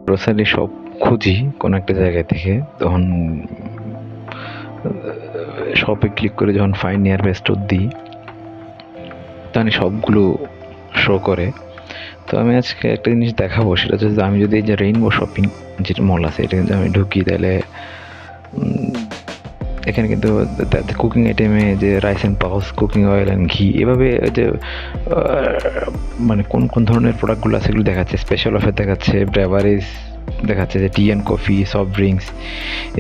Grocery shop খুঁজি কোনো একটা জায়গা থেকে, তখন শপে ক্লিক করে যখন ফাইন্ড নিয়ার বাই স্টোর দিই, তখন সবগুলো শো করে। তো আমি আজকে একটা জিনিস দেখাবো, সেটা হচ্ছে আমি যদি এই যে রেইনবো শপিং যেটা মল আছে, এটা কিন্তু আমি ঢুকি, তাহলে এখানে কিন্তু কুকিং আইটেমে যে rice and pause, cooking oil and ঘি, এভাবে যে মানে কোন কোন ধরনের প্রোডাক্টগুলো আছে সেগুলো দেখাচ্ছে। স্পেশাল অফার দেখাচ্ছে, ব্রেভারেজ দেখাচ্ছে, যে টি অ্যান্ড কফি, সফট ড্রিঙ্কস,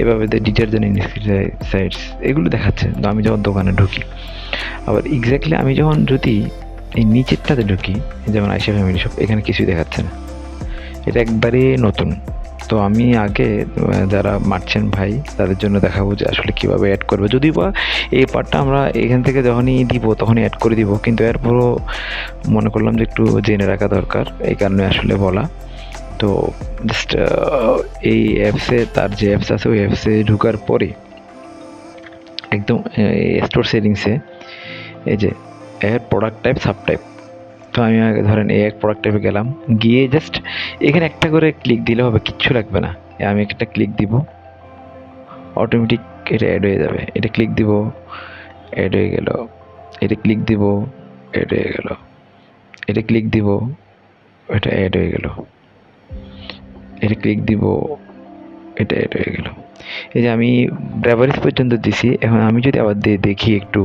এভাবে ডিটারজেন্ট, ইনসেক্টিসাইডস, এগুলো দেখাচ্ছে। তো আমি যখন দোকানে ঢুকি, আবার এক্স্যাক্টলি আমি যখন যদি এই নিচেরটাতে ঢুকি, যেমন আয়শা ফ্যামিলি শপ, এখানে কিছুই দেখাচ্ছে না, এটা একবারে নতুন। তো আমি আগে যারা মার্চেন্ট ভাই তাদের জন্য দেখাবো যে আসলে কীভাবে অ্যাড করবে। যদিও বা এই পার্টটা আমরা এখান থেকে যখনই দিব তখনই অ্যাড করে দিব, কিন্তু এরপরও মনে করলাম যে একটু জেনে রাখা দরকার, এই কারণে আসলে বলা। তো জাস্ট এই অ্যাপসে, তার যে অ্যাপস আছে ওই অ্যাপসে ঢোকার পরে একদম স্টোর সেটিংসে এই যে add product type, sub type, তো আমি আগে ধরেন এই এক প্রোডাক্ট টাইপে গেলাম, গিয়ে জাস্ট এখানে একটা করে ক্লিক দিলে হবে, কিচ্ছু লাগবে না। আমি একটা ক্লিক দিব, অটোমেটিক এটা অ্যাড হয়ে যাবে। এটা ক্লিক দিব, অ্যাড হয়ে গেল। এটা ক্লিক দিব, অ্যাড হয়ে গেল। এটা ক্লিক দিব, এটা অ্যাড হয়ে গেল। এটা ক্লিক দিব, এটা অ্যাড হয়ে গেল। এই যে আমি ব্রেভারেজ পর্যন্ত দিছি। এখন আমি যদি আবার দেখি একটু,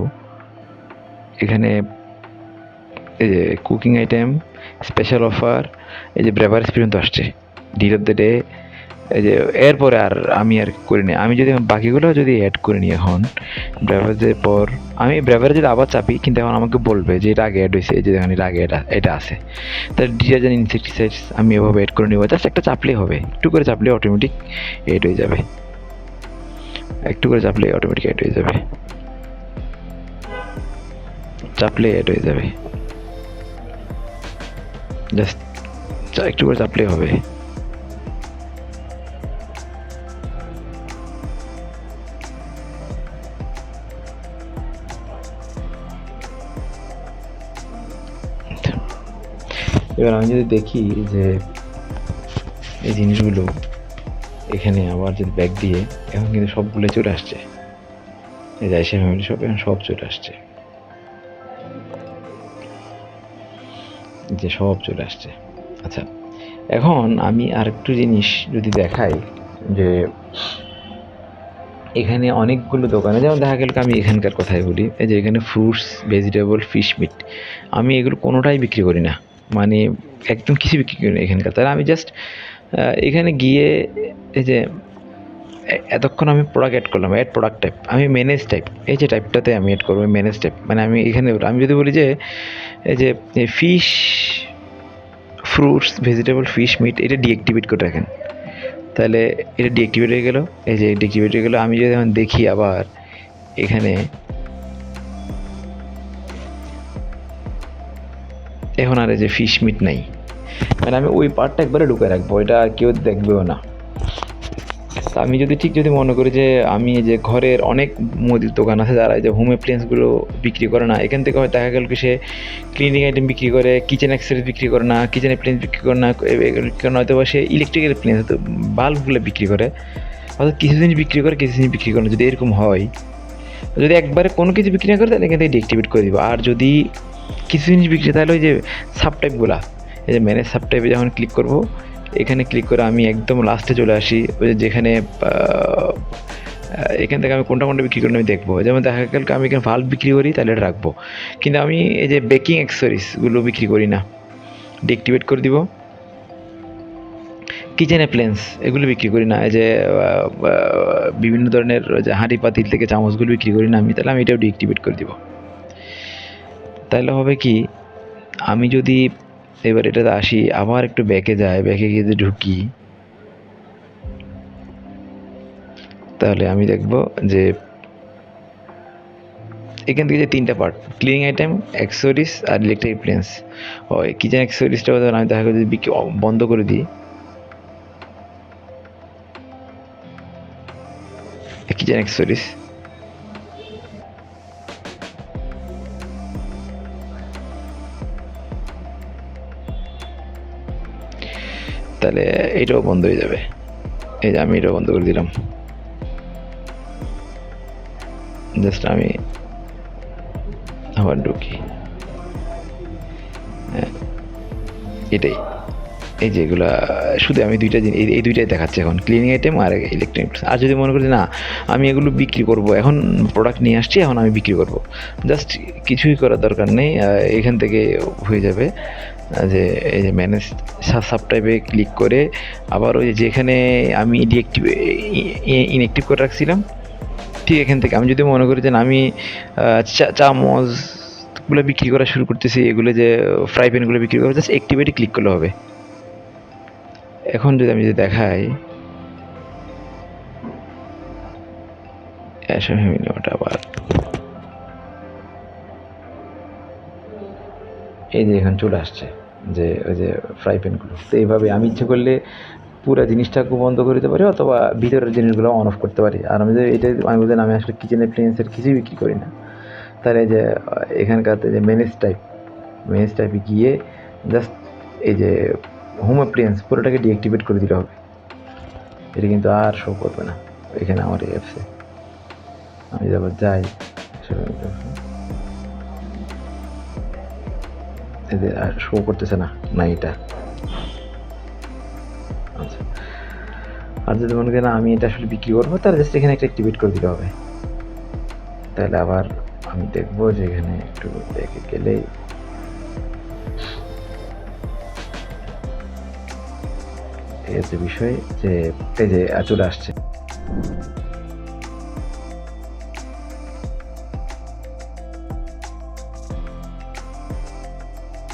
এখানে এই যে কুকিং আইটেম, স্পেশাল অফার, এই যে ব্রেভারেজ পর্যন্ত আসছে, ডিল অফ দ্য ডে, এই যে এরপরে আর আমি আর করিনি। আমি যদি বাকিগুলো যদি অ্যাড করে নিই, এখন ব্রেভারেজের পর আমি ব্রেভারেজে আবার চাপি, কিন্তু এখন আমাকে বলবে যে এটা আগে অ্যাড হয়েছে, এই যে দেখেন এটা আগে এটা আছে। তাহলে ডিটারজেন্ট, ইনসেক্টিসাইডস আমি এভাবে অ্যাড করে নেবো। জাস্ট একটা চাপলেই হবে, একটু করে চাপলে অটোমেটিক অ্যাড হয়ে যাবে, একটু করে চাপলে অটোমেটিক অ্যাড হয়ে যাবে, চাপলে অ্যাড হয়ে যাবে। জাস্ট একটু করে চাপলেই হবে। এবার আমি যদি দেখি যে এই জিনিসগুলো এখানে আবার যদি ব্যাক দিয়ে, এখন কিন্তু সবগুলো চলে আসছে, এই যে আয়শা ফ্যামিলি শপ, এখন সব চলে আসছে, যে সব চলে আসছে। আচ্ছা, এখন আমি আরেকটু জিনিস যদি দেখাই, যে এখানে অনেকগুলো দোকানে, যেমন দেখা গেল আমি এখানকার কথাই বলি, এই যে এখানে ফ্রুটস, ভেজিটেবল, ফিশ, মিট, আমি এগুলো কোনোটাই বিক্রি করি না, মানে একদম কিছু বিক্রি করি না এখানকার। তাহলে আমি জাস্ট এখানে গিয়ে এই যে এতক্ষণ আমি প্রোডাক্ট অ্যাড করলাম, অ্যাড প্রোডাক্ট টাইপ, আমি ম্যানেজ টাইপ, এই যে টাইপটাতে আমি অ্যাড করবো ম্যানেজ টাইপ। মানে আমি এখানে আমি যদি বলি যে এই যে fish, fruits, vegetable, fish, meat, এটা ডিঅ্যাক্টিভেট করে রাখেন, তাহলে এটা ডিঅ্যাক্টিভেট হয়ে গেল। এই যে ডিঅ্যাক্টিভেট হয়ে গেল। আমি যদি এখন দেখি আবার এখানে, এখন আর এই যে ফিশ মিট নাই, মানে আমি ওই পার্টটা একবারে ঢুকে রাখবো, এটা কেউ দেখবেও না। আমি যদি ঠিক যদি মনে করি যে আমি যে ঘরের অনেক মুদির দোকান আছে যারা এই যে হোম অ্যাপ্লিয়েন্সগুলো বিক্রি করে না, এখান থেকে হয়তো দেখা গেল কি সে ক্লিনিং আইটেম বিক্রি করে, কিচেন অ্যাক্সেসরিজ বিক্রি করে না, কিচেন অ্যাপ্লিয়েন্স বিক্রি করে না, কারণ হয়তো বা সে ইলেকট্রিক্যাল অ্যাপ্লিয়েন্স, হয়তো বাল্বগুলো বিক্রি করে, হয়তো কিছু জিনিস বিক্রি করে, কিছু জিনিস বিক্রি করে না। যদি এরকম হয়, যদি একবারে কোনো কিছু বিক্রি না করে, তাহলে এখান থেকে ডিঅ্যাক্টিভেট করে দিব। আর যদি কিছু জিনিস বিক্রি, তাহলে ওই যে সাব টাইপগুলা, এই যে ম্যানেজ সাব টাইপে যখন ক্লিক করব, এখানে ক্লিক করে আমি একদম লাস্টে চলে আসি, ওই যেখানে এখান থেকে আমি কোনটা কোনটা বিক্রি করি আমি দেখবো। যেমন দেখা গেল আমি এখানে ভাল্ব বিক্রি করি, তাহলে এটা রাখবো, কিন্তু আমি এই যে বেকিং অ্যাক্সেসরিজগুলো বিক্রি করি না, ডিঅ্যাক্টিভেট করে দিব। কিচেন অ্যাপ্লায়েন্স এগুলো বিক্রি করি না, এই যে বিভিন্ন ধরনের যে হাঁড়ি পাতিল থেকে চামচগুলো বিক্রি করি না আমি, তাহলে আমি এটাও ডিঅ্যাক্টিভেট করে দিব। তাহলে হবে কি, আমি যদি এবার এটাতে আসি, আবার একটু ব্যাকে যায়, ব্যাকে গিয়ে যদি ঢুকি, তাহলে আমি দেখব যে এখান থেকে যে তিনটা পার্ট, ক্লিনিং আইটেম, অ্যাক্সেসরিজ আর ইলেকট্রিক অ্যাপ্লায়েন্স, হয় কিচেন অ্যাক্সেসরিজটা আমি দেখা গেল যদি বিক্রি বন্ধ করে দিই, কিচেন অ্যাক্সেসরিজ, তাহলে এটাও বন্ধ হয়ে যাবে। এই যে আমি এটাও বন্ধ করে দিলাম। জাস্ট আমি আবার ঢুকি। হ্যাঁ, এটাই। এই যে এগুলা শুধু আমি দুইটা জিনিস, এই দুইটাই দেখাচ্ছে এখন, ক্লিনিং আইটেম আর ইলেকট্রনিক্স। আর যদি মনে করি যে না আমি এগুলো বিক্রি করব, এখন প্রোডাক্ট নিয়ে আসছি, এখন আমি বিক্রি করব, জাস্ট কিছুই করার দরকার নেই, এখান থেকে হয়ে যাবে। যে এই যে ম্যানেজ সাব টাইপে ক্লিক করে আবার ওই যেখানে আমি ডিঅ্যাক্টিভ ইনঅ্যাক্টিভ করে রাখছিলাম, ঠিক এখান থেকে আমি যদি মনে করি যে না আমি চামচগুলো বিক্রি করা শুরু করতেছি, এগুলো যে ফ্রাই প্যানগুলো বিক্রি করবো, জাস্ট অ্যাক্টিভেটে ক্লিক করলে হবে। এখন যদি আমি যদি দেখাই ওটা আবার এই যে এখানে চলে আসছে যে ওই যে ফ্রাই প্যানগুলো। তো এইভাবে আমি ইচ্ছে করলে পুরো জিনিসটাকে বন্ধ করে দিতে পারি, অথবা ভিতরের জিনিসগুলো অন অফ করতে পারি। আর আমি যদি এটা আমি বলতে আমি আসলে কিচেন অ্যাপ্লিয়েন্সের কিছুই বিক্রি করি না, তাহলে যে এখানকার যে ম্যানেজ টাইপে গিয়ে জাস্ট এই যে হোম অ্যাপ্লিয়েন্স পুরোটাকে ডিঅ্যাক্টিভেট করে দিতে হবে। এটা কিন্তু আর শো করবে না এখানে আমার এই অ্যাপসে। আমি যদি আবার যাই এদের আর শো করতেছে না না এটা। আচ্ছা, আর যদি মনে করেন আমি এটা আসলে বিক্রি করবো, তাহলে জাস্ট এখানে একটা অ্যাক্টিভেট করে দিতে হবে। তাহলে আবার আমি দেখবো যে এখানে একটু দেখে গেলেই এই হচ্ছে বিষয়, যে এই যে চলে আসছে।